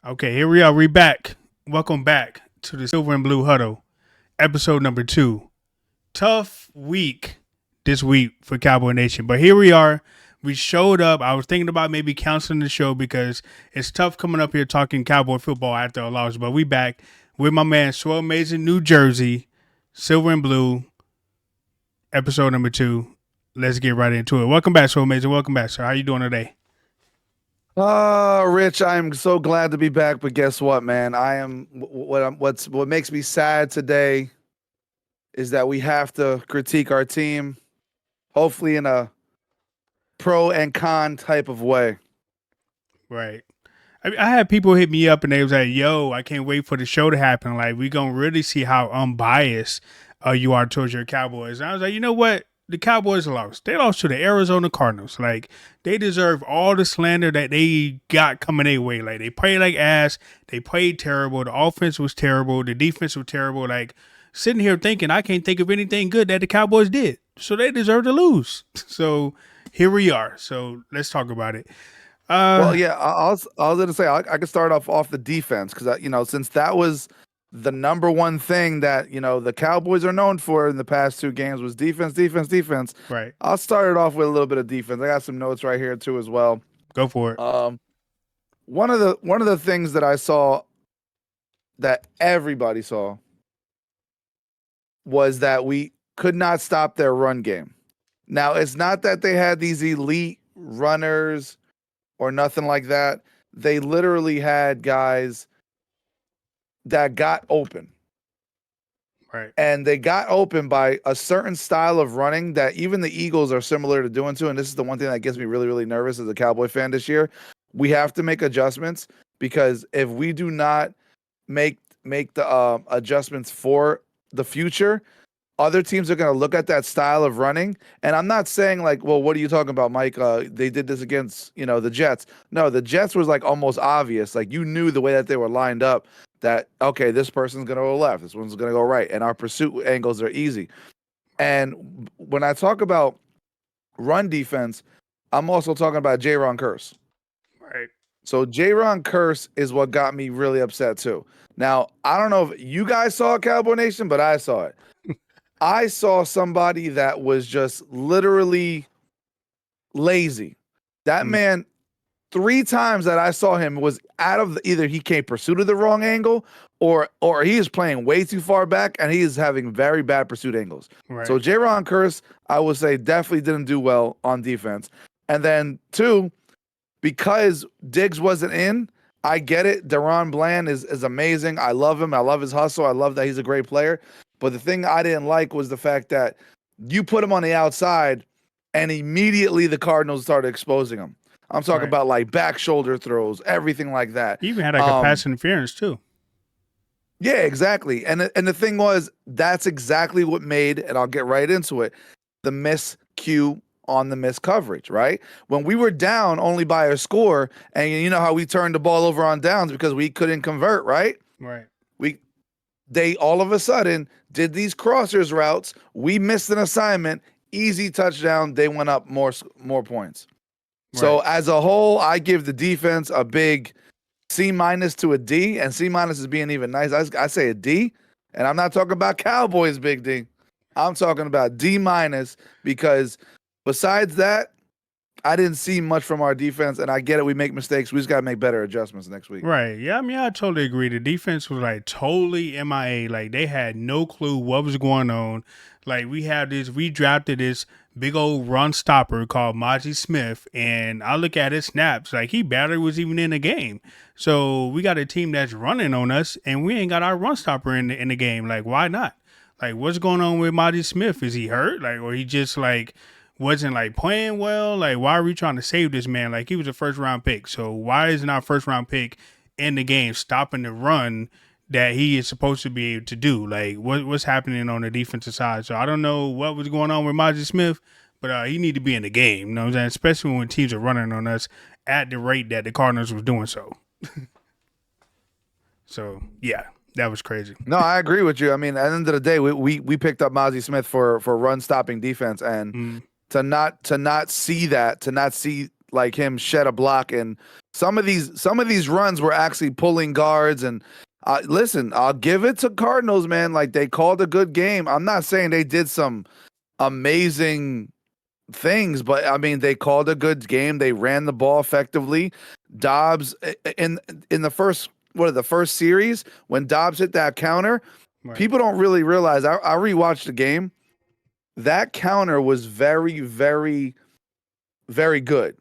Okay, here we are. We back. Welcome back to the Silver and Blue Huddle, episode number 2. Tough week this week for Cowboy Nation, but here we are. We showed up. I was thinking about maybe canceling the show because it's tough coming up here talking Cowboy football after a loss. But we back with my man SoooamazingNJ, Silver and Blue, episode number 2. Let's get right into it. Welcome back, SoooamazingNJ. Welcome back, sir. How you doing today? Rich, I'm so glad to be back, but guess what, man? What makes me sad today is that we have to critique our team, hopefully in a pro and con type of way. Right. I had people hit me up and they was like, yo, I can't wait for the show to happen. Like, we going to really see how unbiased you are towards your Cowboys. And I was like, you know what? The Cowboys lost. They lost to the Arizona Cardinals. Like, they deserve all the slander that they got coming their way. Like, they played like ass. They played terrible. The offense was terrible. The defense was terrible. Like, sitting here thinking, I can't think of anything good that the Cowboys did. So they deserve to lose. So here we are. So let's talk about it. Well, yeah, I was going to say I could start off the defense because, since that was the number one thing that, the Cowboys are known for in the past 2 games was defense. Right. I'll start it off with a little bit of defense. I got some notes right here too as well. Go for it. One of the things that I saw that everybody saw was that we could not stop their run game. Now, it's not that they had these elite runners or nothing like that. They literally had guys that got open. Right. And they got open by a certain style of running that even the Eagles are similar to doing too. And this is the one thing that gets me really, really nervous as a Cowboy fan this year. We have to make adjustments because if we do not make the adjustments for the future, other teams are going to look at that style of running. And I'm not saying like, well, what are you talking about, Mike? They did this against, the Jets. No, the Jets was like almost obvious. Like you knew the way that they were lined up that, okay, this person's going to go left. This one's going to go right. And our pursuit angles are easy. And when I talk about run defense, I'm also talking about J-Ron Curse. Right. So J-Ron Curse is what got me really upset too. Now, I don't know if you guys saw it, Cowboy Nation, but I saw it. I saw somebody that was just literally lazy. That man, 3 times that I saw him was out of either he came pursuit of the wrong angle or he is playing way too far back and he is having very bad pursuit angles. Right. So J-Ron Curse, I would say definitely didn't do well on defense. And then 2, because Diggs wasn't in, I get it. Deron Bland is amazing. I love him. I love his hustle. I love that he's a great player. But the thing I didn't like was the fact that you put him on the outside and immediately the Cardinals started exposing him. I'm talking about like back shoulder throws, everything like that. He even had like a pass interference too. Yeah, exactly. And the thing was, that's exactly what made, and I'll get right into it, the miscue on the missed coverage, right? When we were down only by a score, and you know how we turned the ball over on downs because we couldn't convert, right? Right. They all of a sudden did these crossers routes. We missed an assignment, easy touchdown. They went up more points. Right. So as a whole, I give the defense a big C- to a D, and C- is being even nice. I say a D, and I'm not talking about Cowboys big D. I'm talking about D- because besides that, I didn't see much from our defense, and I get it. We make mistakes. We just got to make better adjustments next week. Right. Yeah, I mean, I totally agree. The defense was like totally MIA. Like they had no clue what was going on. Like we drafted this big old run stopper called Mazi Smith, and I look at his snaps, like he barely was even in the game. So we got a team that's running on us, and we ain't got our run stopper in the game. Like, why not? Like, what's going on with Mazi Smith? Is he hurt? Like, or he just like wasn't like playing well? Like, why are we trying to save this man? Like, he was a first round pick. So why isn't our first round pick in the game stopping the run that he is supposed to be able to do? Like, what's happening on the defensive side? So I don't know what was going on with Mazi Smith, but he need to be in the game. You know what I'm saying? Especially when teams are running on us at the rate that the Cardinals was doing so. So yeah, that was crazy. No, I agree with you. I mean, at the end of the day, we picked up Mazi Smith for run stopping defense, and to not see like him shed a block and Some of these runs were actually pulling guards. And listen, I'll give it to Cardinals, man. Like, they called a good game. I'm not saying they did some amazing things, but I mean, they called a good game. They ran the ball effectively. Dobbs in the first series, when Dobbs hit that counter, Right. people don't really realize. I rewatched the game. That counter was very, very, very good.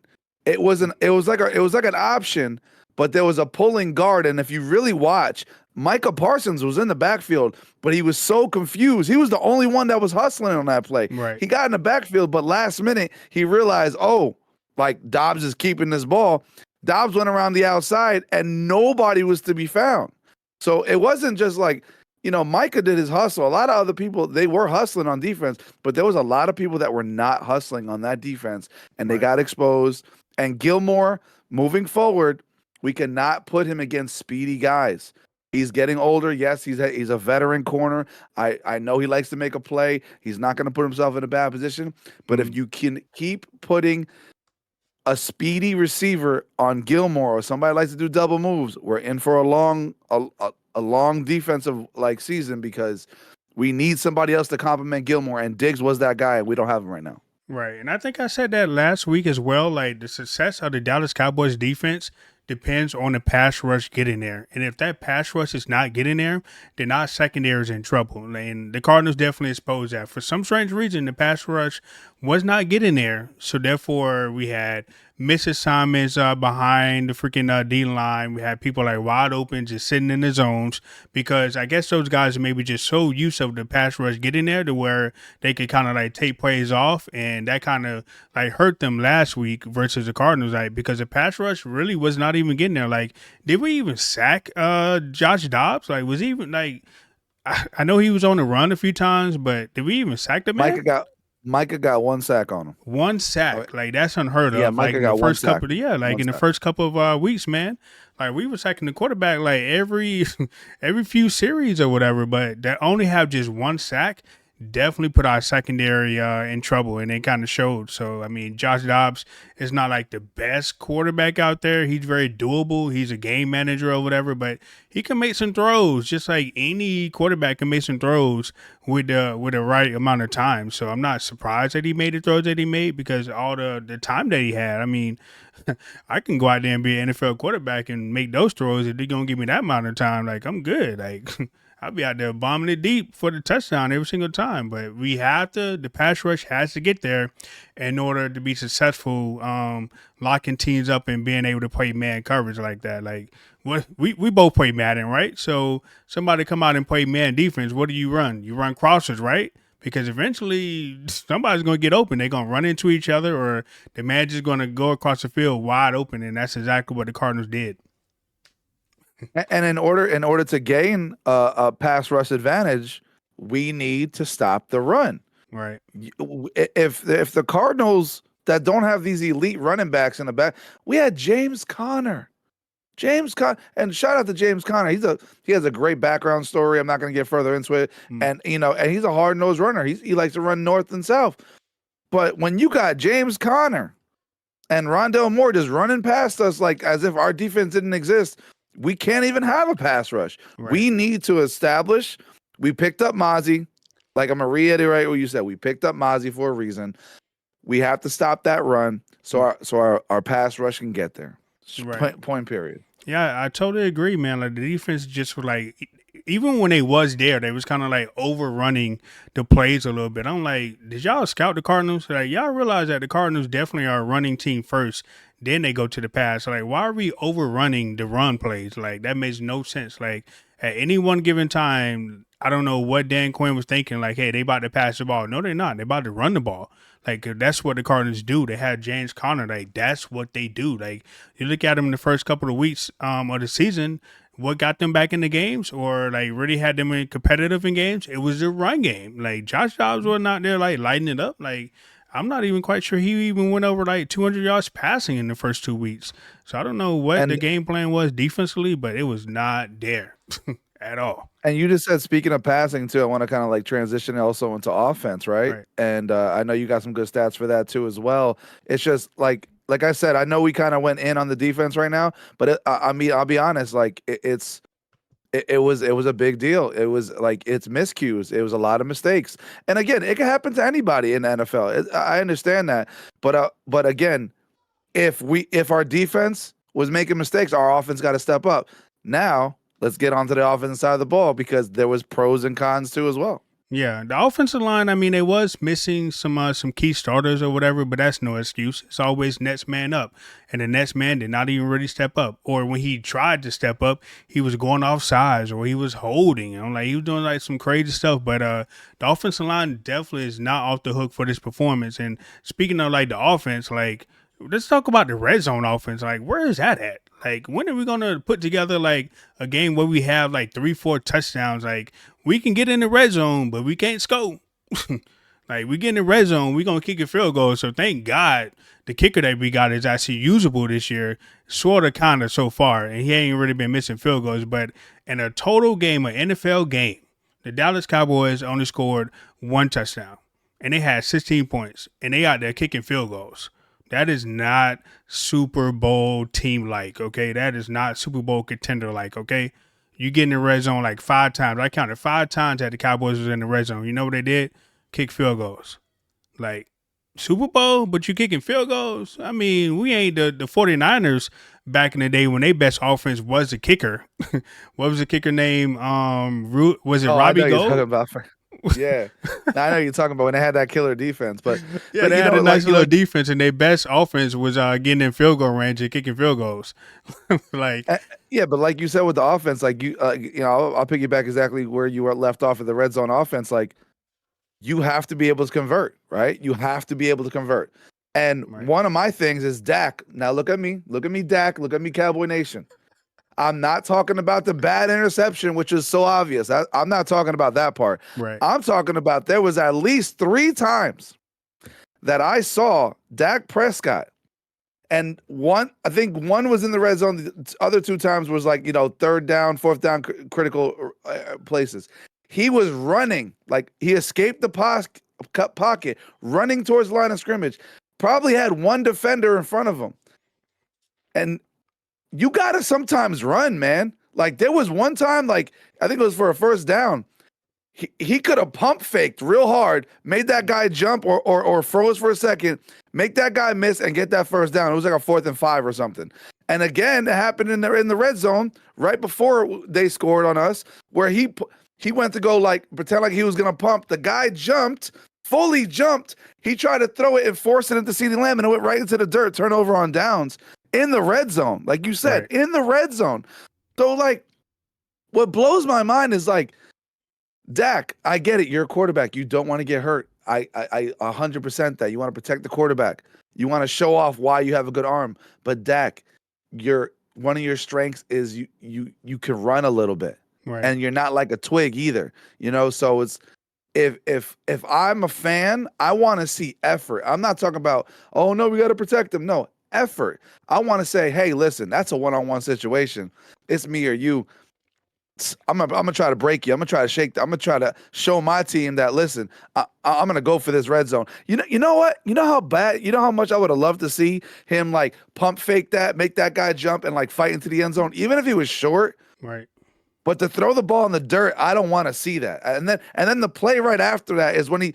It was like an option, but there was a pulling guard. And if you really watch, Micah Parsons was in the backfield, but he was so confused. He was the only one that was hustling on that play. Right. He got in the backfield, but last minute he realized, oh, like, Dobbs is keeping this ball. Dobbs went around the outside and nobody was to be found. So it wasn't just like, Micah did his hustle. A lot of other people, they were hustling on defense, but there was a lot of people that were not hustling on that defense, and they got exposed. And Gillmore, moving forward, we cannot put him against speedy guys. He's getting older. Yes, he's a veteran corner. I know he likes to make a play. He's not going to put himself in a bad position. But if you can keep putting a speedy receiver on Gillmore, or somebody likes to do double moves, we're in for a long defensive season, because we need somebody else to complement Gillmore, and Diggs was that guy, and we don't have him right now. Right. And I think I said that last week as well. Like, the success of the Dallas Cowboys defense depends on the pass rush getting there. And if that pass rush is not getting there, then our secondary is in trouble. And the Cardinals definitely exposed that. For some strange reason, the pass rush was not getting there. So therefore, we had misassignments behind the freaking D line. We had people like wide open just sitting in the zones, because I guess those guys are maybe just so used to the pass rush getting there to where they could kind of like take plays off, and that kind of like hurt them last week versus the Cardinals, like, because the pass rush really was not even getting there. Like, did we even sack Josh Dobbs? Like, was he even like, I know he was on the run a few times, but did we even sack the man? Micah got one sack on him. One sack, like, that's unheard of. Yeah, like Micah in got the one first sack. couple, in the first couple of weeks, man. Like, we were sacking the quarterback like every few series or whatever, but that only have just one sack definitely put our secondary in trouble, and it kind of showed. So I mean, Josh Dobbs is not like the best quarterback out there. He's very doable. He's a game manager or whatever, but he can make some throws, just like any quarterback can make some throws with the right amount of time. So I'm not surprised that he made the throws that he made, because all the time that he had. I mean, I can go out there and be an NFL quarterback and make those throws. If they're gonna give me that amount of time, like, I'm good. Like, I'll be out there bombing it deep for the touchdown every single time. But the pass rush has to get there in order to be successful, locking teams up and being able to play man coverage like that. Like, we both play Madden, right? So somebody come out and play man defense. What do you run? You run crossers, right? Because eventually somebody's going to get open. They're going to run into each other, or the man just going to go across the field wide open. And that's exactly what the Cardinals did. And in order to gain a pass rush advantage, we need to stop the run. Right. If the Cardinals that don't have these elite running backs in the back, we had James Conner. And shout out to James Conner. He has a great background story. I'm not going to get further into it. And he's a hard-nosed runner. He likes to run north and south. But when you got James Conner and Rondell Moore just running past us like as if our defense didn't exist, we can't even have a pass rush. Right. We need to establish. We picked up Mazi. Like, I'm going to reiterate what you said. We picked up Mazi for a reason. We have to stop that run so our pass rush can get there. Right. Point period. Yeah, I totally agree, man. Like, the defense just was like, even when they was there, they was kind of like overrunning the plays a little bit. I'm like, did y'all scout the Cardinals? Like, y'all realize that the Cardinals definitely are a running team first, then they go to the pass. Like, why are we overrunning the run plays? Like, that makes no sense. Like, at any one given time, I don't know what Dan Quinn was thinking. Like, hey, they about to pass the ball. No, they're not. They're about to run the ball. Like, that's what the Cardinals do. They had James Conner. Like, that's what they do. Like, you look at them in the first couple of weeks of the season, what got them back in the games, or like really had them in competitive in games, it was the run game. Like, Josh Dobbs was not there like lighting it up. Like, I'm not even quite sure he even went over like 200 yards passing in the first 2 weeks. So I don't know what the game plan was defensively, but it was not there at all. And you just said, speaking of passing too, I want to kind of like transition also into offense, right? And I know you got some good stats for that too as well. It's just like, like I said, I know we kind of went in on the defense right now, but I mean, I'll be honest, like it was a big deal. It was like it's miscues. It was a lot of mistakes. And again, it can happen to anybody in the NFL. I understand that, but again, if our defense was making mistakes, our offense got to step up. Now let's get onto the offensive side of the ball because there was pros and cons too as well. Yeah, the offensive line. I mean, they was missing some key starters or whatever, but that's no excuse. It's always next man up, and the next man did not even really step up. Or when he tried to step up, he was going off sides or he was holding. Like he was doing like some crazy stuff. But the offensive line definitely is not off the hook for this performance. And speaking of like the offense, like let's talk about the red zone offense. Like where is that at? Like when are we gonna put together like a game where we have like 3-4 touchdowns? Like we can get in the red zone, but we can't score. Like we get in the red zone, we gonna kick a field goal. So thank God the kicker that we got is actually usable this year, sort of, kind of so far, and he ain't really been missing field goals. But in a total game, an NFL game, the Dallas Cowboys only scored 1 touchdown, and they had 16 points, and they out there kicking field goals. That is not Super Bowl team like, okay? That is not Super Bowl contender like, okay? You get in the red zone like 5 times. I counted 5 times that the Cowboys was in the red zone. You know what they did? Kick field goals. Like, Super Bowl, but you kicking field goals? I mean, we ain't the 49ers back in the day when their best offense was the kicker. What was the kicker name? Was it I Robbie know you're talking Gold? about. Yeah, now, I know you're talking about when they had that killer defense, but Yeah, they had a nice little defense, and their best offense was getting in field goal range and kicking field goals. Like, yeah, but like you said with the offense, like I'll piggyback exactly where you were left off of the red zone offense. Like you have to be able to convert, right? You have to be able to convert. And right. one of my things is Dak. Now look at me, Dak, look at me, Cowboy Nation. I'm not talking about the bad interception, which is so obvious. I'm not talking about that part. Right. I'm talking about there was at least 3 times that I saw Dak Prescott, and I think one was in the red zone. The other 2 times was like, third down, fourth down, critical places. He was running, like he escaped the pocket, running towards the line of scrimmage. Probably had 1 defender in front of him. And you got to sometimes run, man. Like there was one time, like I think it was for a first down. He could have pump faked real hard, made that guy jump or froze for a second, make that guy miss and get that first down. It was like a 4th and 5 or something. And again, it happened in the red zone right before they scored on us, where he went to go like pretend like he was gonna pump. The guy jumped, fully jumped. He tried to throw it and force it into CeeDee Lamb, and it went right into the dirt. Turnover on downs in the red zone, like you said, Right. in the red zone. So like, what blows my mind is like, Dak, I get it. You're a quarterback. You don't want to get hurt. I 100% that. You want to protect the quarterback. You want to show off why you have a good arm. But Dak, one of your strengths is you can run a little bit, Right. and you're not like a twig either. So it's if I'm a fan, I want to see effort. I'm not talking about, oh no, we got to protect them. No, effort. I want to say, hey, listen, that's a one-on-one situation. It's me or you. I'm gonna try to break you. I'm gonna try to shake. I'm gonna try to show my team that listen. I'm gonna go for this red zone. You know what? You know how bad. You know how much I would have loved to see him like pump fake that, make that guy jump and like fight into the end zone, even if he was short. Right. But to throw the ball in the dirt, I don't want to see that. And then the play right after that is when he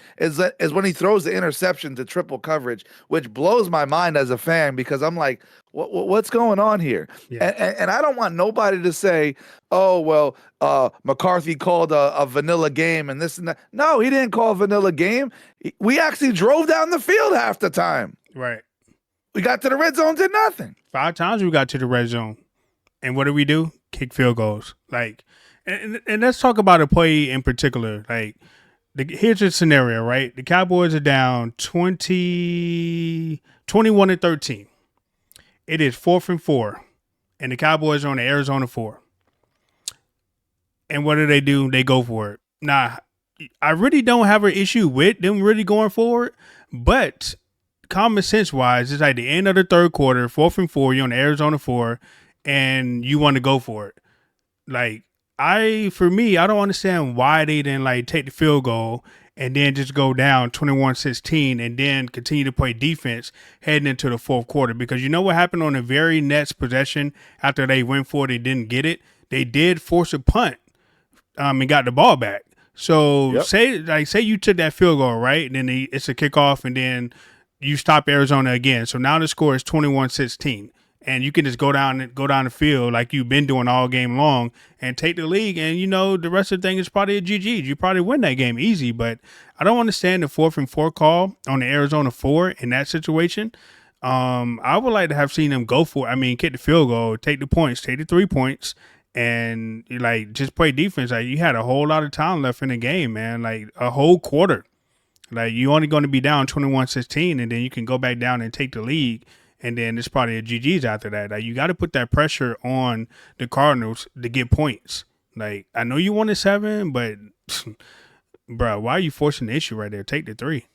throws the interception to triple coverage, which blows my mind as a fan because I'm like, what's going on here? Yeah. And I don't want nobody to say, oh well, McCarthy called a vanilla game and this and that. No, he didn't call a vanilla game. We actually drove down the field half the time. Right. We got to the red zone, did nothing. 5 times we got to the red zone. And what do? Kick field goals. Like, and let's talk about a play in particular. Like, here's the scenario, right? The Cowboys are down 21-13. It is 4th and 4. And the Cowboys are on the Arizona 4. And what do? They go for it. Now, I really don't have an issue with them really going forward, but common sense wise, it's like the end of the third quarter, 4th and 4, you're on the Arizona 4, and you want to go for it. Like, I don't understand why they didn't like take the field goal and then just go down 21-16 and then continue to play defense heading into the fourth quarter. Because you know what happened on the very next possession after they went for it, they didn't get it. They did force a punt and got the ball back. So Yep. say you took that field goal, right? And then it's a kickoff, and then you stop Arizona again. So now the score is 21-16. And you can just go down the field like you've been doing all game long and take the league. And you know the rest of the thing is probably a GG. You probably win that game easy. But I don't understand the 4th and 4 call on the Arizona 4 in that situation. I would like to have seen them go for it. I mean, kick the field goal, take the points, take the 3 points, and like just play defense. Like you had a whole lot of time left in the game, man. Like a whole quarter. Like you only going to be down 21-16, and then you can go back down and take the lead. And then it's probably a GG's after that. Like you got to put that pressure on the Cardinals to get points. Like I know you wanted 7, but bro, why are you forcing the issue right there? Take the 3.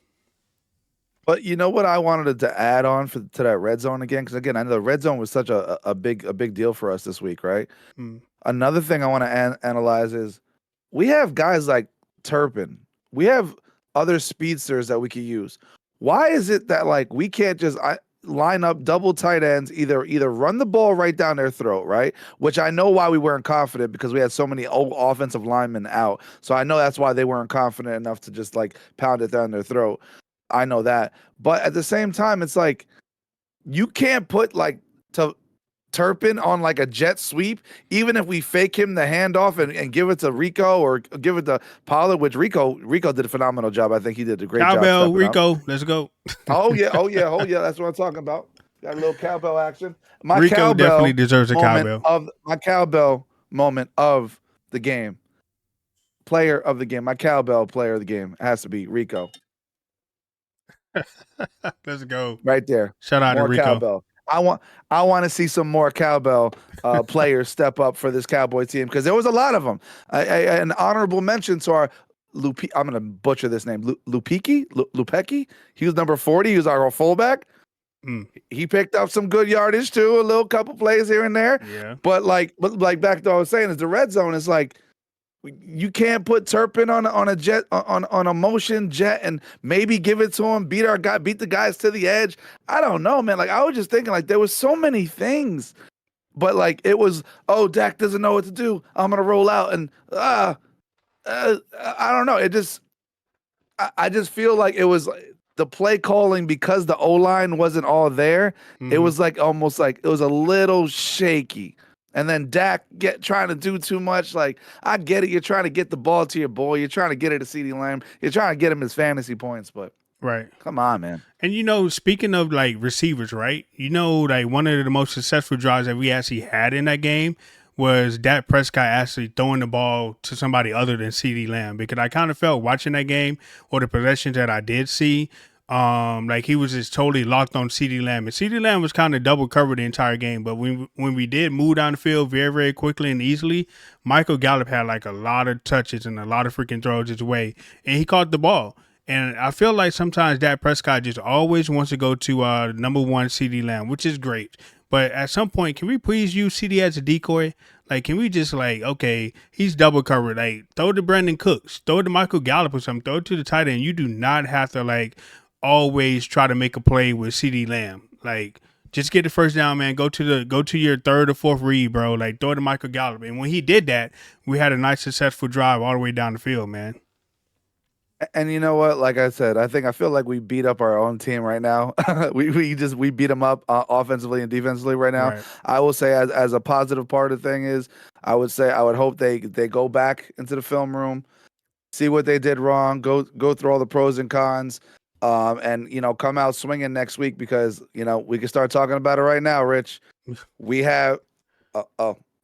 But you know what I wanted to add on to that red zone again? Because again, I know the red zone was such a big deal for us this week, right? Mm. Another thing I want to analyze is we have guys like Turpin. We have other speedsters that we could use. Why is it that like we can't just line up double tight ends, either run the ball right down their throat, right? Which I know why we weren't confident, because we had so many old offensive linemen out. So I know that's why they weren't confident enough to just like pound it down their throat. I know that. But at the same time, it's like you can't put like Turpin on like a jet sweep, even if we fake him the handoff and give it to Rico or give it to Pollard, which Rico did a phenomenal job. I think he did a great job Cowbell, stepping up. Rico, let's go. Oh yeah. That's what I'm talking about. Got a little cowbell action. My Rico cowbell definitely deserves a moment cowbell. my cowbell moment of the game. Player of the game. My cowbell player of the game has to be Rico. Let's go. Right there. Shout out to More Rico. cowbell. I want to see some more cowbell players step up for this Cowboy team, because there was a lot of them. An honorable mention to our I'm going to butcher this name. Lupecki. He was number 40. He was our fullback. He picked up some good yardage too, a little couple plays here and there. Yeah. But back to what I was saying is the red zone is like, you can't put Turpin on a jet on a motion jet and maybe give it to him, beat the guys to the edge. I don't know, man. Like I was just thinking, like there was so many things, but like it was, oh, Dak doesn't know what to do. I'm gonna roll out and I don't know. I just feel like it was the play calling, because the O-line wasn't all there. Mm-hmm. It was like almost like it was a little shaky. And then Dak trying to do too much. Like, I get it. You're trying to get the ball to your boy. You're trying to get it to CeeDee Lamb. You're trying to get him his fantasy points, but right. Come on, man. And you know, speaking of like receivers, right? You know, like one of the most successful drives that we actually had in that game was Dak Prescott actually throwing the ball to somebody other than CeeDee Lamb, because I kind of felt watching that game, or the possessions that I did see, like he was just totally locked on CeeDee Lamb, and CeeDee Lamb was kind of double covered the entire game. But when we did move down the field very, very quickly and easily, Michael Gallup had like a lot of touches and a lot of freaking throws his way, and he caught the ball. And I feel like sometimes Dak Prescott just always wants to go to number 1 CeeDee Lamb, which is great. But at some point, can we please use CD as a decoy? Like, can we just like, okay, he's double covered. Like, throw it to Brandon Cooks, throw it to Michael Gallup or something, throw it to the tight end. You do not have to like always try to make a play with CeeDee Lamb. Like, just get the first down, man. Go to your third or fourth read, bro. Like, throw it to Michael Gallup. And when he did that, we had a nice successful drive all the way down the field, man. And you know what? Like I said, I feel like we beat up our own team right now. we beat them up offensively and defensively right now. Right. I will say, as a positive part of the thing is, I would hope they go back into the film room, see what they did wrong, go through all the pros and cons, and come out swinging next week, because we can start talking about it right now. Rich, we have.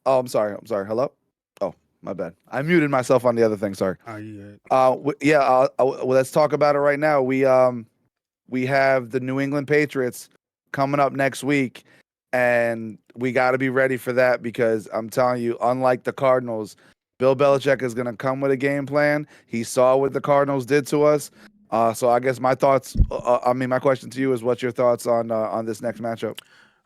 I'm sorry. Hello. My bad. I muted myself on the other thing. Sorry. Let's talk about it right now. We have the New England Patriots coming up next week, and we got to be ready for that, because I'm telling you, unlike the Cardinals, Bill Belichick is going to come with a game plan. He saw what the Cardinals did to us. So I guess my question to you is, what's your thoughts on this next matchup?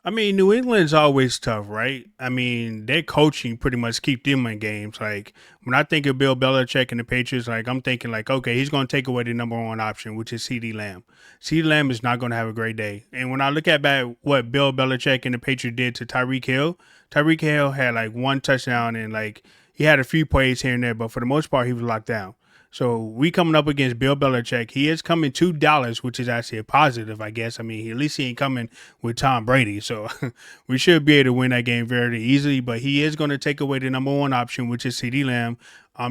I mean, New England's always tough, right? I mean, their coaching pretty much keep them in games. Like when I think of Bill Belichick and the Patriots, like I'm thinking like, okay, he's going to take away the number one option, which is CD Lamb. CD Lamb is not going to have a great day. And when I look at back what Bill Belichick and the Patriots did to Tyreek Hill had like one touchdown and like he had a few plays here and there, but for the most part, he was locked down. So we coming up against Bill Belichick. He is coming to Dallas, which is actually a positive, I guess. I mean, at least he ain't coming with Tom Brady. So we should be able to win that game very easily. But he is going to take away the number one option, which is CD Lamb.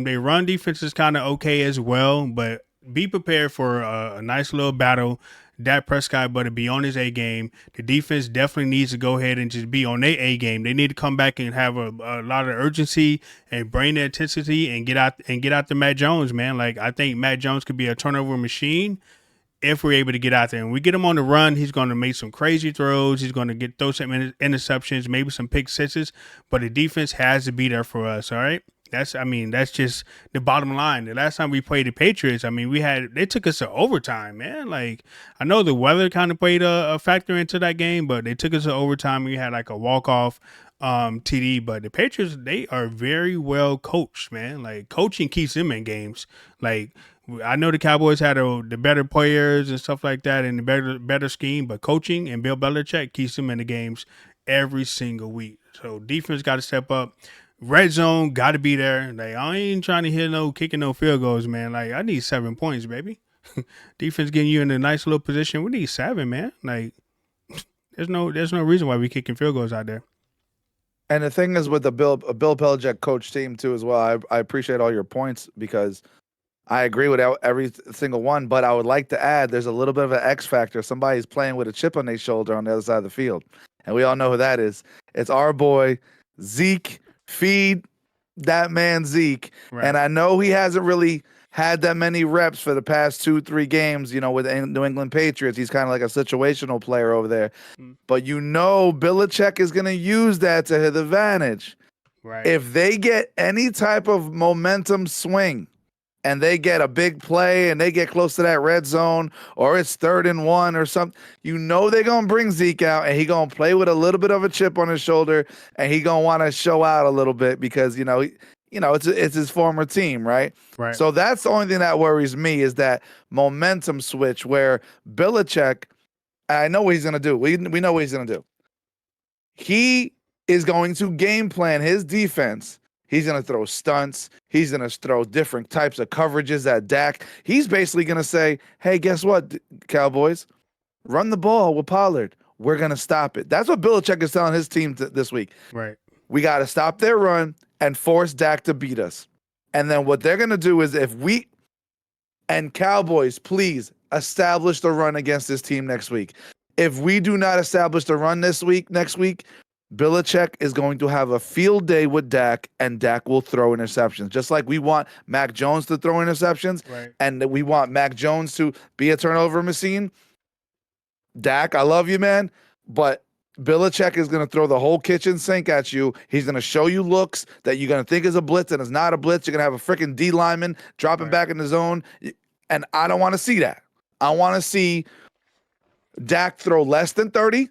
Their run defense is kind of okay as well, but be prepared for a nice little battle. Dak Prescott, but to be on his A game. The defense definitely needs to go ahead and just be on their A game. They need to come back and have a lot of urgency and bring the intensity and get out to Matt Jones, man. Like I think Matt Jones could be a turnover machine if we're able to get out there and we get him on the run. He's going to make some crazy throws. He's going to throw some interceptions, maybe some pick sixes, but the defense has to be there for us. All right. That's just the bottom line. The last time we played the Patriots, I mean, they took us to overtime, man. Like, I know the weather kind of played a factor into that game, but they took us to overtime. We had like a walk-off TD, but the Patriots, they are very well coached, man. Like, coaching keeps them in games. Like, I know the Cowboys had the better players and stuff like that and the better scheme, but coaching and Bill Belichick keeps them in the games every single week. So defense got to step up. Red zone got to be there. Like I ain't trying to hit no kicking no field goals, man. Like I need 7 points, baby. Defense getting you in a nice little position. We need 7, man. Like there's no reason why we kicking field goals out there. And the thing is with the Bill Belichick coach team too as well. I appreciate all your points because I agree with every single one. But I would like to add there's a little bit of an X factor. Somebody's playing with a chip on their shoulder on the other side of the field, and we all know who that is. It's our boy Zeke. Feed that man Zeke. Right. And I know he hasn't really had that many reps for the past 2-3 games, with the New England Patriots. He's kind of like a situational player over there. But Belichick is going to use that to his advantage. Right. If they get any type of momentum swing and they get a big play and they get close to that red zone or it's 3rd and 1 or something, they're going to bring Zeke out and he going to play with a little bit of a chip on his shoulder and he going to want to show out a little bit because, it's his former team, right? Right. So that's the only thing that worries me is that momentum switch where Belichick, I know what he's going to do. We know what he's going to do. He is going to game plan his defense. He's going to throw stunts. He's going to throw different types of coverages at Dak. He's basically going to say, hey, guess what, Cowboys? Run the ball with Pollard. We're going to stop it. That's what Belichick is telling his team this week. Right. We got to stop their run and force Dak to beat us. And then what they're going to do is and Cowboys, please establish the run against this team next week. If we do not establish the run next week, Belichick is going to have a field day with Dak, and Dak will throw interceptions. Just like we want Mac Jones to throw interceptions, right, and we want Mac Jones to be a turnover machine. Dak, I love you, man, but Belichick is going to throw the whole kitchen sink at you. He's going to show you looks that you're going to think is a blitz, and it's not a blitz. You're going to have a freaking D lineman dropping back in the zone, and I don't want to see that. I want to see Dak throw less than 30.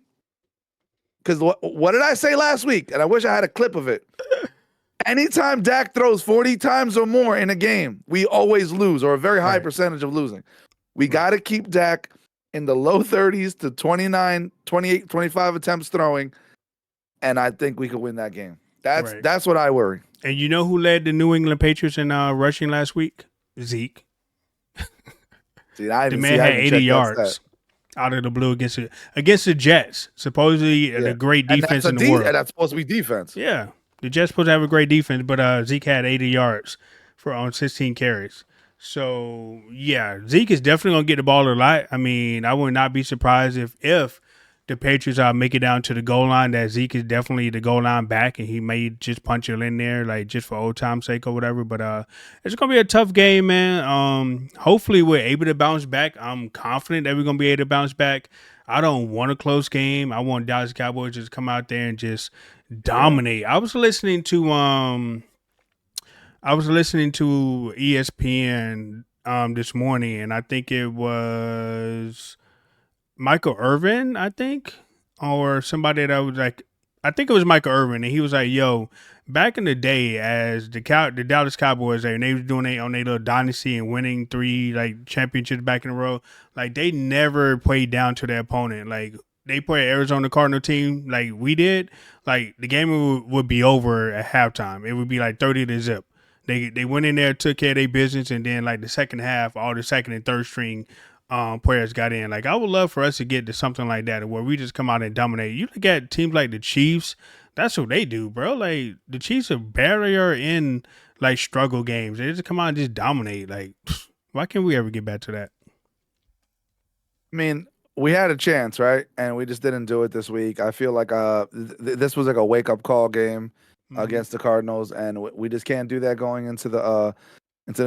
Because what did I say last week? And I wish I had a clip of it. Anytime Dak throws 40 times or more in a game, we always lose, or a very high percentage of losing. We got to keep Dak in the low 30s to 29, 28, 25 attempts throwing, and I think we could win that game. That's what I worry. And you know who led the New England Patriots in rushing last week? Zeke. See, the man had 80 yards. Out of the blue against the Jets, supposedly the great defense in the world. And that's supposed to be defense. Yeah, the Jets supposed to have a great defense, but Zeke had 80 yards on 16 carries. So yeah, Zeke is definitely gonna get the ball a lot. I mean, I would not be surprised if the Patriots make it down to the goal line, that Zeke is definitely the goal line back, and he may just punch it in there, like just for old time's sake or whatever. But it's gonna be a tough game, man. Hopefully we're able to bounce back. I'm confident that we're gonna be able to bounce back. I don't want a close game. I want Dallas Cowboys to just come out there and just dominate. I was listening to ESPN this morning, and I think it was Michael Irvin, I think. or somebody that was like, I think it was Michael Irvin, and he was like, "Yo, back in the day, as the Dallas Cowboys, and they was doing it on their little dynasty and winning three like championships back in a row. Like they never played down to their opponent. Like they played Arizona Cardinal team like we did. Like the game would be over at halftime. It would be like 30-0. They went in there, took care of their business, and then like the second half, all the second and third string players got in. Like I would love for us to get to something like that where we just come out and dominate. You look at teams like the Chiefs, that's what they do, bro. Like the Chiefs are barrier in like struggle games. They just come out and just dominate. Like why can't we ever get back to that? I mean, we had a chance, right? And we just didn't do it this week. I feel like this was like a wake up call game Mm-hmm. against the Cardinals, and we just can't do that going into the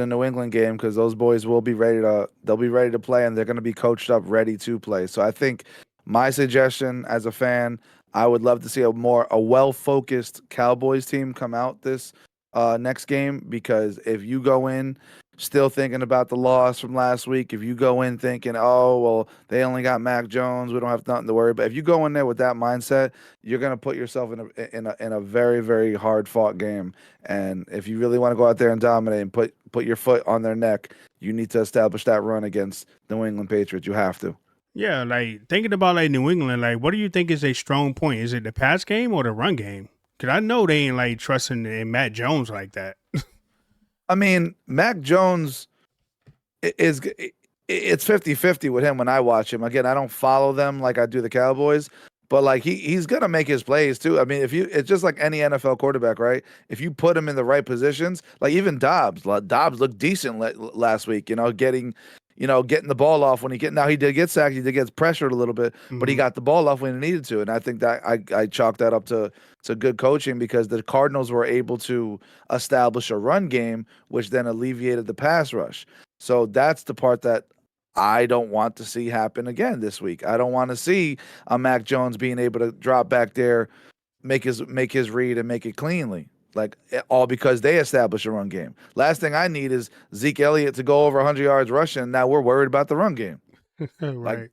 New England game because those boys will be ready to they'll be ready to play, and they're going to be coached up ready to play. So I think my suggestion as a fan, I would love to see a well focused Cowboys team come out this next game, because if you go in still thinking about the loss from last week, if you go in thinking, oh well, they only got Mac Jones, we don't have nothing to worry about. If you go in there with that mindset, you're gonna put yourself in a very very hard fought game. And if you really want to go out there and dominate and put your foot on their neck, you need to establish that run against the New England Patriots. You have to. Yeah, like thinking about like New England, like what do you think is a strong point? Is it the pass game or the run game? Because I know they ain't like trusting in Matt Jones like that. I mean, Mac Jones is it's 50-50 with him when I watch him. Again, I don't follow them like I do the Cowboys, but like he's gonna make his plays too. I mean, if you it's just like any NFL quarterback, right? If you put him in the right positions, like even Dobbs looked decent last week, getting the ball off when now he did get sacked, he did get pressured a little bit, but he Mm-hmm. got the ball off when he needed to. And I think that I chalk that up to good coaching, because the Cardinals were able to establish a run game, which then alleviated the pass rush. So that's the part that I don't want to see happen again this week. I don't want to see a Mac Jones being able to drop back there, make his read and make it cleanly. Like all because they established a run game. Last thing I need is Zeke Elliott to go over 100 yards rushing. Now we're worried about the run game. Like Right.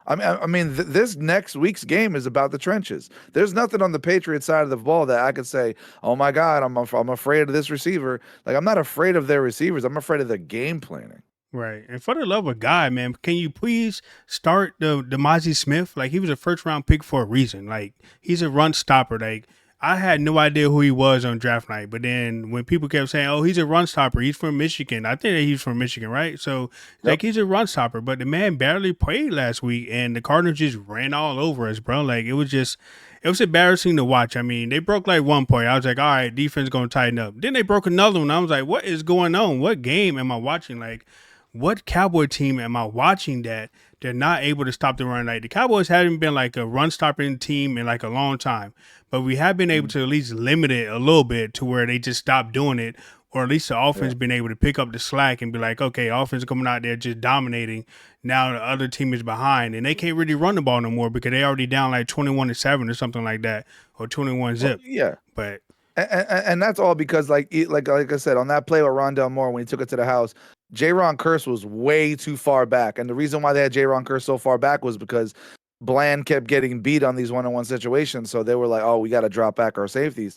this next week's game is about the trenches. There's nothing on the Patriots side of the ball that I could say, "Oh my God, I'm afraid of this receiver." Like I'm not afraid of their receivers. I'm afraid of the game planning. Right. And for the love of God, man, can you please start the Mazi Smith? Like he was a first round pick for a reason. Like he's a run stopper. Like I had no idea who he was on draft night, but then when people kept saying, "Oh, he's a run stopper. He's from Michigan." I think that he's from Michigan, right? So Yep. like he's a run stopper, but the man barely played last week, and the Cardinals just ran all over us, bro. Like it was embarrassing to watch. I mean, they broke like one point. I was like, all right, defense gonna tighten up. Then they broke another one. I was like, what is going on? What game am I watching? Like what Cowboy team am I watching that they're not able to stop the run? Like the Cowboys haven't been like a run stopping team in like a long time, but we have been able Mhm. to at least limit it a little bit to where they just stop doing it, or at least the Yeah. offense been able to pick up the slack and be like, okay, offense coming out there just dominating. Now the other team is behind and they can't really run the ball no more because they already down like 21-7 or something like that, or 21 Well, zip. yeah. But And that's all because like I said on that play with Rondell Moore when he took it to the house, Ron Curse was way too far back, and the reason why they had Ron Curse so far back was because Bland kept getting beat on these one-on-one situations, so they were like, "Oh, we got to drop back our safeties,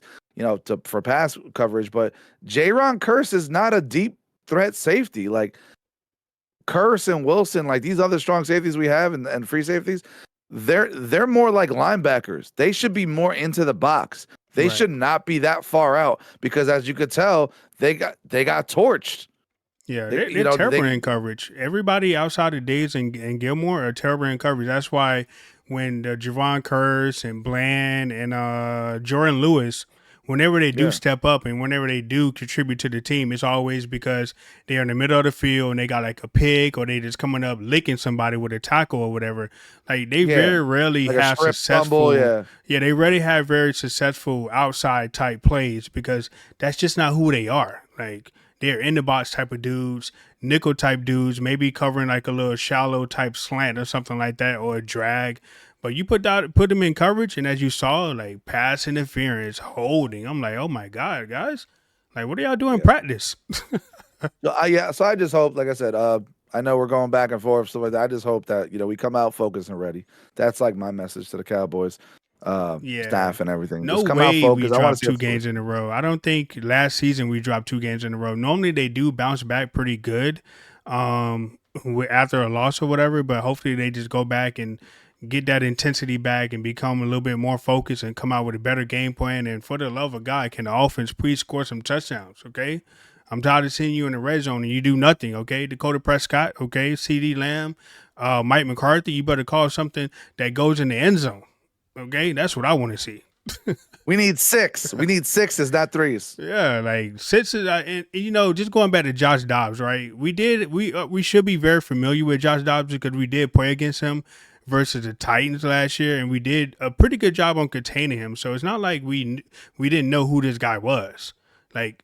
for pass coverage." But Ron Curse is not a deep threat safety. Like Curse and Wilson, like these other strong safeties we have and free safeties, they're more like linebackers. They should be more into the box. They right. should not be that far out because as you could tell, they got torched. Yeah, They they're terrible in coverage. Everybody outside of Days and Gilmore are terrible in coverage. That's why when the Javon Curse and Bland and Jordan Lewis, whenever they do yeah. step up and whenever they do contribute to the team, it's always because they're in the middle of the field and they got like a pick or they just coming up licking somebody with a tackle or whatever. Like they Yeah. very rarely Like a have strip fumble, successful. yeah. Yeah, they rarely have very successful outside type plays because that's just not who they are. Like they're in the box type of dudes, nickel type dudes, maybe covering like a little shallow type slant or something like that, or a drag. But you put them in coverage, and as you saw, like pass interference, holding. I'm like, oh my god, guys, like what are y'all doing in Yeah. practice? So I just hope, like I said, I know we're going back and forth, so I just hope that we come out focused and ready. That's like my message to the Cowboys Yeah. staff and everything. No Just come out way we focused. I want to dropped see two us lose. games in a row. I don't think last season we dropped two games in a row. Normally they do bounce back pretty good after a loss or whatever, but hopefully they just go back and get that intensity back and become a little bit more focused and come out with a better game plan. And for the love of God, can the offense please score some touchdowns, okay? I'm tired of seeing you in the red zone and you do nothing, okay? Dakota Prescott, okay? CD Lamb, Mike McCarthy, you better call something that goes in the end zone, okay? That's what I want to see. We need six. We need sixes, not threes. Yeah, like since and, just going back to Josh Dobbs, right? We should be very familiar with Josh Dobbs because we did play against him versus the Titans last year, and we did a pretty good job on containing him. So it's not like we didn't know who this guy was. Like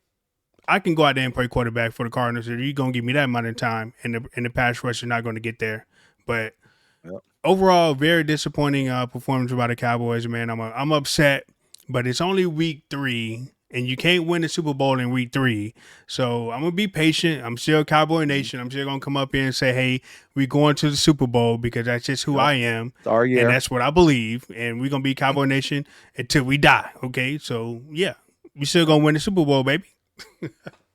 I can go out there and play quarterback for the Cardinals, and you're gonna give me that amount of time, and the pass rush is not going to get there. But Yep. overall, very disappointing performance by the Cowboys. Man, I'm upset, but it's only week 3, and you can't win the Super Bowl in week 3. So I'm gonna be patient. I'm still Cowboy Nation. I'm still gonna come up here and say, "Hey, we going to the Super Bowl," because that's just who Yep. I am, It's our and year. that's what I believe. And we're gonna be Cowboy Nation until we die. Okay, so yeah, we still gonna win the Super Bowl, baby.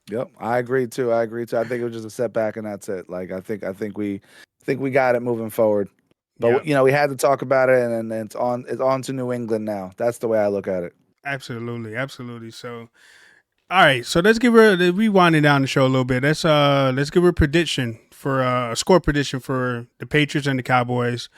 Yep, I agree too. I think it was just a setback, and that's it. Like I think we got it moving forward. Yeah, But we had to talk about it, and it's on to New England now. That's the way I look at it. absolutely, absolutely. So. All right, so let's give her we winding down the show a little bit. Let's give her a prediction for a score prediction for the Patriots and the Cowboys.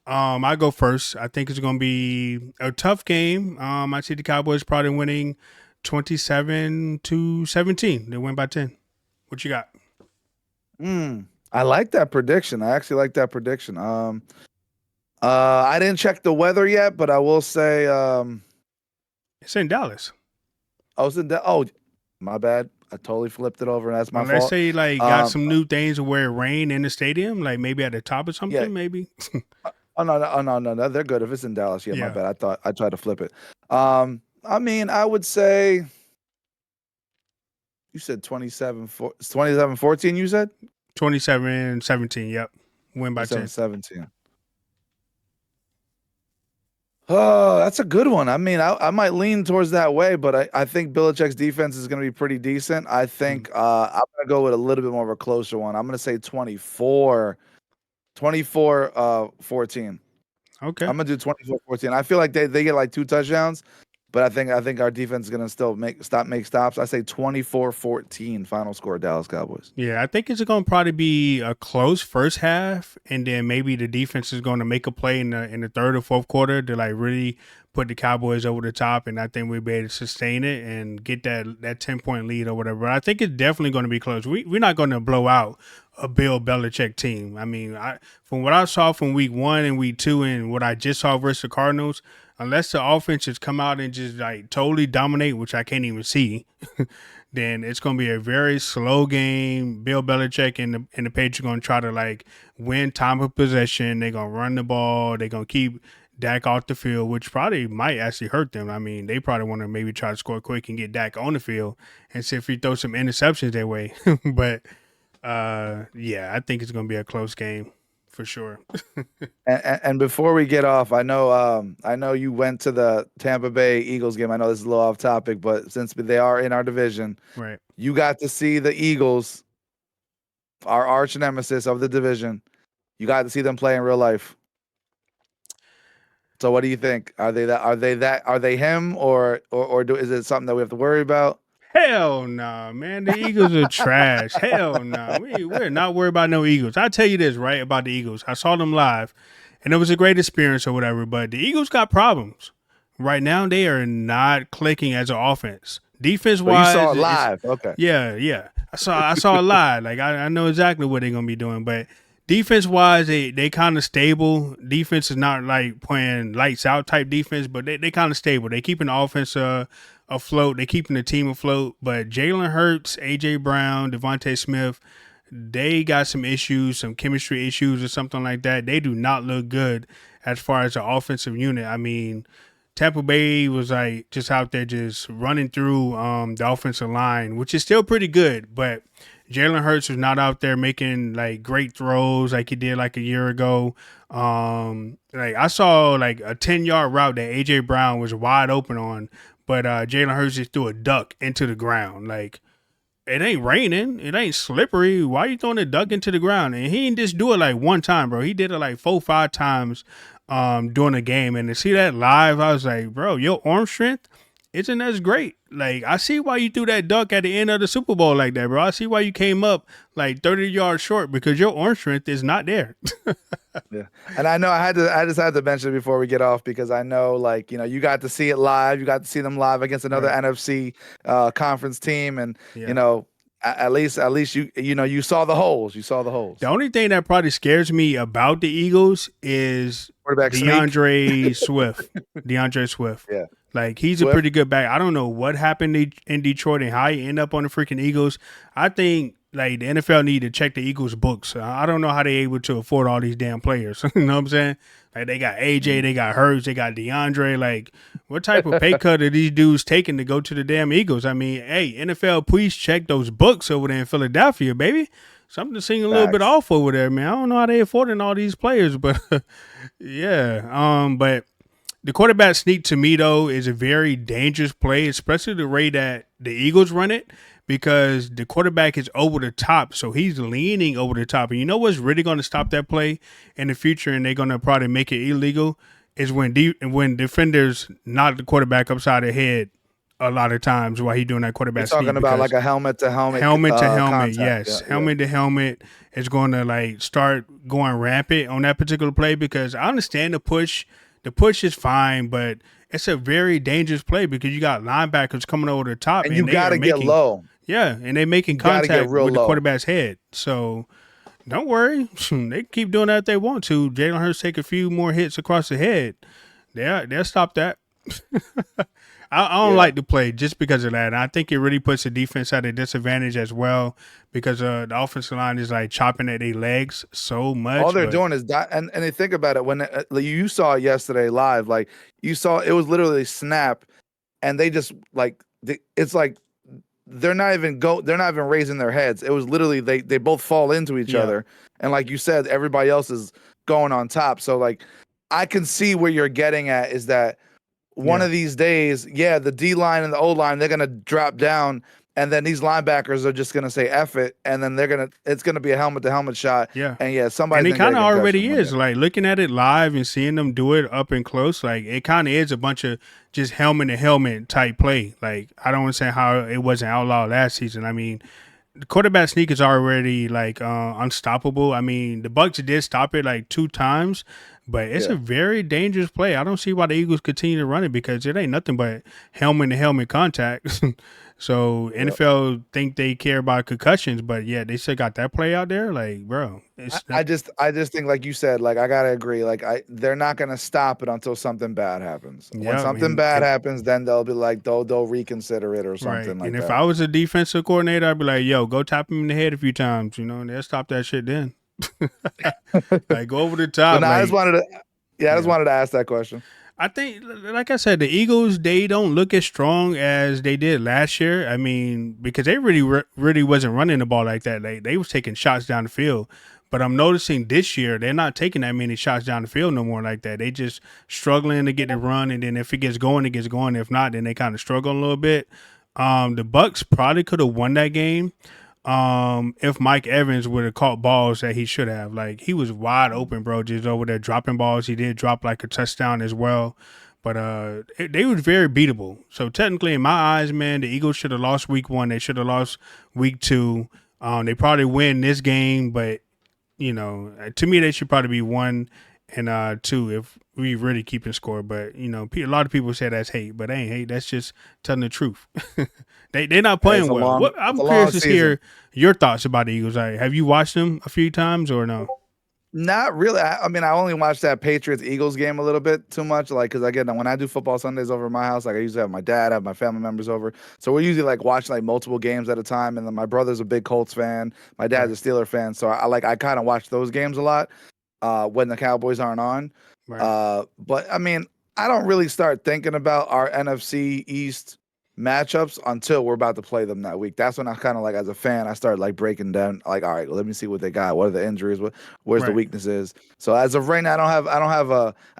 I go first. I think it's going to be a tough game. I see the Cowboys probably winning 27-17. They win by 10. What you got? I like that prediction. I actually like that prediction. I didn't check the weather yet, but I will say, It's in Dallas. I was in the. Oh, my bad. I totally flipped it over, and that's my Unless fault. they like got Um, some new things where it rain in the stadium, like maybe at the top or yeah. something, maybe. Oh no, no, oh, no, no, no. They're good. If it's in Dallas, yeah, my Yeah. bad. I thought I tried to flip it. I mean, I would say you said 27-14. You said 27-17. Yep. Win by 10. 27-17. Oh, that's a good one. I mean, I might lean towards that way, but I think Belichick's defense is going to be pretty decent. I Mm. think I'm going to go with a little bit more of a closer one. I'm going to say 14. Okay. I'm going to do 24-14. I feel like they get like 2 touchdowns, but I think our defense is going to still make stops. I say 24-14 final score, Dallas Cowboys. Yeah, I think it's going to probably be a close first half, and then maybe the defense is going to make a play in the third or fourth quarter to like really put the Cowboys over the top, and I think we'll be able to sustain it and get that 10-point lead or whatever. But I think it's definitely going to be close. We're not going to blow out a Bill Belichick team. I mean, from what I saw from week 1 and week 2, and what I just saw versus the Cardinals, unless the offense just come out and just like totally dominate, which I can't even see. Then it's going to be a very slow game. Bill Belichick and the Patriots are going to try to like win time of possession. They're going to run the ball. They're going to keep Dak off the field, which probably might actually hurt them. I mean, they probably want to maybe try to score quick and get Dak on the field and see if he throws some interceptions their way. But yeah, I think it's going to be a close game for sure. And before we get off, I know you went to the Tampa Bay Eagles game. I know this is a little off topic, but since they are in our division, Right. you got to see the Eagles, our arch nemesis of the division. You got to see them play in real life. So what do you think? Are they that? Are they that? Are they him is it something that we have to worry about? Hell no, man. The Eagles are trash. Hell no. We're not worried about no Eagles. I tell you this, right, about the Eagles. I saw them live, and it was a great experience or whatever, but the Eagles got problems. Right now, they are not clicking as an offense. Defense But you saw wise, it it's live. Okay. yeah, yeah. I saw it live. Like I know exactly what they're gonna be doing, but defense wise, they kind of stable. Defense is not like playing lights out type defense, but they kind of stable. They keeping the offense afloat. They keeping the team afloat. But Jalen Hurts, AJ Brown, Devontae Smith, they got some issues, some chemistry issues or something like that. They do not look good as far as the offensive unit. I mean, Tampa Bay was like just out there just running through the offensive line, which is still pretty good, but Jalen Hurts is not out there making like great throws like he did like a year ago. Like I saw like a 10-yard route that AJ Brown was wide open on, but Jalen Hurts just threw a duck into the ground. Like it ain't raining, it ain't slippery. Why you throwing a duck into the ground? And he didn't just do it like one time, bro. He did it like 4 or 5 times during the game. And to see that live, I was like, bro, your arm strength isn't as great. Like I see why you threw that duck at the end of the Super Bowl like that, bro. I see why you came up like 30 yards short because your arm strength is not there. Yeah, and I know I just had to mention it before we get off because I know like you got to see it live, you got to see them live against another Right. NFC conference team, and you Yeah. know at least you saw the holes, you saw the The holes. only thing that probably scares me about the Eagles is Quarterback sneak, DeAndre Swift. DeAndre Swift. yeah, Like he's a Swift. pretty good back. I don't know what happened in Detroit and how he ended up on the freaking Eagles. I think like the NFL need to check the Eagles books. I don't know how they able to afford all these damn players. You know what I'm saying? Like they got AJ, Mhm. they got Hurts, they got DeAndre. Like what type of pay cut are these dudes taking to go to the damn Eagles? I mean, hey, NFL, please check those books over there in Philadelphia, baby. Something to sing a little bit Facts. off over there, man. I don't know how they affording all these players, but yeah. But the quarterback sneak to me though is a very dangerous play, especially the way that the Eagles run it, because the quarterback is over the top, so he's leaning over the top. And you know what's really going to stop that play in the future, and they're going to probably make it illegal, is when defenders knock the quarterback upside the head a lot of times while he doing that You're quarterback sneak talking about like because a helmet to helmet helmet to helmet, contact. Yeah, yes. yeah. Helmet to helmet is going to like start going rampant on that particular play because I understand the push. The push is fine, but it's a very dangerous play because you got linebackers coming over the top And you and they got are to get making, low. yeah, and they making You got to get contact real with the low. quarterback's head. So don't worry. They can keep doing that if they want to. Jalen Hurts take a few more hits across the head. They'll stop that. I don't Yeah. like the play just because of that. And I think it really puts the defense at a disadvantage as well because the offensive line is like chopping at their legs so All much. they're But doing is that, and they think about it when like, you saw it yesterday live, like you saw it was literally snap, and they just like it's like they're not even raising their heads. It was literally they both fall into each yeah, other, and like you said, everybody else is going on top. So like I can see where you're getting at is that one yeah, of these days, yeah, the D line and the O line, they're gonna drop down, and then these linebackers are just gonna say F it, and then it's gonna be a helmet to helmet shot, yeah. and yeah, And somebody's it gonna get kind a of concussion already one is. day. Like looking at it live and seeing them do it up and close, like it kind of is a bunch of just helmet to helmet type play. Like I don't understand how it wasn't outlawed last season. I mean, the quarterback sneak is already like unstoppable. I mean, the Bucks did stop it like 2 times, but it's Yeah, a very dangerous play. I don't see why the Eagles continue to run it because it ain't nothing but helmet to helmet contact. So yeah. NFL think they care about concussions, but yeah, they still got that play out there. Like, bro, I, it's I not. just I just think like you said, like I gotta agree, like they're not gonna stop it until something bad happens. When Yeah, something bad happens, then they'll be like they'll reconsider it or right. something And like if that. I was a defensive coordinator, I'd be like, yo, go tap him in the head a few times, and they'll stop that shit then. Like go over the But top, no, like I just yeah. wanted to ask that question. I think, like I said, the Eagles they don't look as strong as they did last year. I mean, because they really wasn't running the ball like that. They was taking shots down the field, but I'm noticing this year they're not taking that many shots down the field no more like that. They just struggling to get the run, and then if it gets going, it gets going. If not, then they kind of struggle a little bit. The Bucks probably could have won that game if Mike Evans would have caught balls that he should have. Like he was wide open, bro, just over there dropping balls. He did drop like a touchdown as well. But they was very beatable. So technically, in my eyes, man, the Eagles should have lost week 1. They should have lost week 2. They probably win this game, but to me, they should probably be 1 and 2 if we really keep in score. But a lot of people say that's hate, but that ain't hate. That's just telling the truth. They're not Hey, playing well. What it's I'm a curious long to season. hear your thoughts about the Eagles. Like, have you watched them a few times or no? Not really. I mean, I only watched that Patriots Eagles game a little bit too much. Like, cause again, when I do football Sundays over at my house, like I usually have my dad, I have my family members over. So we're usually like watching like multiple games at a time. And then my brother's a big Colts fan. My dad's Right, a Steeler fan. So I kind of watch those games a lot when the Cowboys aren't on. right. But I mean, I don't really start thinking about our NFC East. matchups until we're about to play them that week. That's when I kind of like, as a fan, I start like breaking down, like, all right, let me see what they got. What are the injuries? Where's the Right. weaknesses? So as of right now, I don't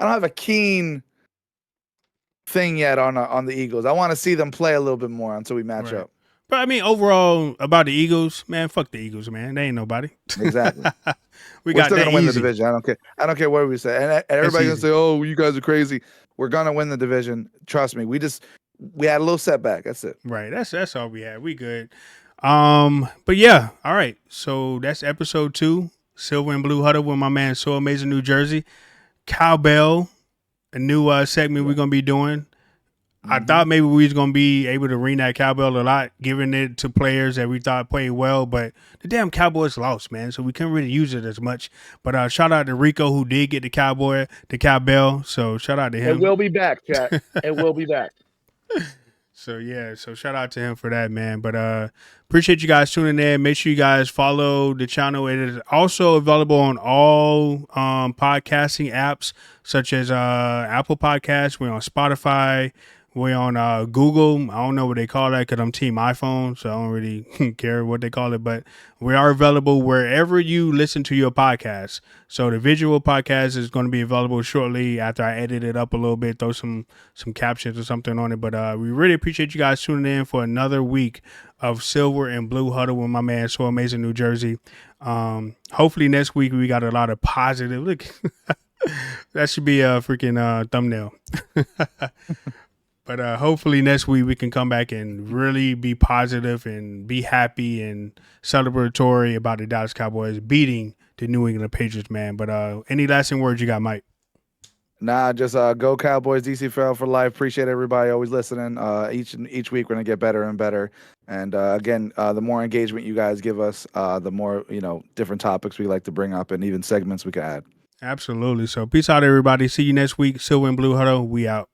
have a keen thing yet on the Eagles. I want to see them play a little bit more until we match Right. up. But I mean, overall, about the Eagles, man, fuck the Eagles, man. They ain't nobody. Exactly. We We're got still that gonna win the easy. division. I don't care. I don't care what we say. And That's everybody's gonna easy. say, "Oh, you guys are crazy." We're gonna win the division. Trust me. We had a little setback. That's it. Right. That's all we had. We good. But yeah, all right. So that's episode 2, Silver and Blue Huddle with my man So Amazing New Jersey. Cowbell, a new segment we're Yeah. gonna be doing. I Hmm. thought maybe we was gonna be able to ring that cowbell a lot, giving it to players that we thought played well, but the damn Cowboys lost, man. So we couldn't really use it as much. But shout out to Rico who did get the cowbell. So shout out to It him. will be back, chat. It will be back. So yeah, so shout out to him for that, man. But appreciate you guys tuning in. Make sure you guys follow the channel. It is also available on all podcasting apps such as Apple Podcasts. We're on Spotify. We're on Google. I don't know what they call that because I'm Team iPhone, so I don't really care what they call it. But we are available wherever you listen to your podcast. So the visual podcast is going to be available shortly after I edit it up a little bit, throw some captions or something on it. But we really appreciate you guys tuning in for another week of Silver and Blue Huddle with my man So Amazing New Jersey. Hopefully next week we got a lot of positive. Look, that should be a freaking thumbnail. But hopefully next week we can come back and really be positive and be happy and celebratory about the Dallas Cowboys beating the New England Patriots, man. But any lasting words you got, Mike? Nah, just go Cowboys, DC Fail for life. Appreciate everybody always listening. Each week we're gonna get better and better. And again, the more engagement you guys give us, the more different topics we like to bring up and even segments we can add. Absolutely. So peace out, everybody. See you next week. Silver and Blue Huddle. We out.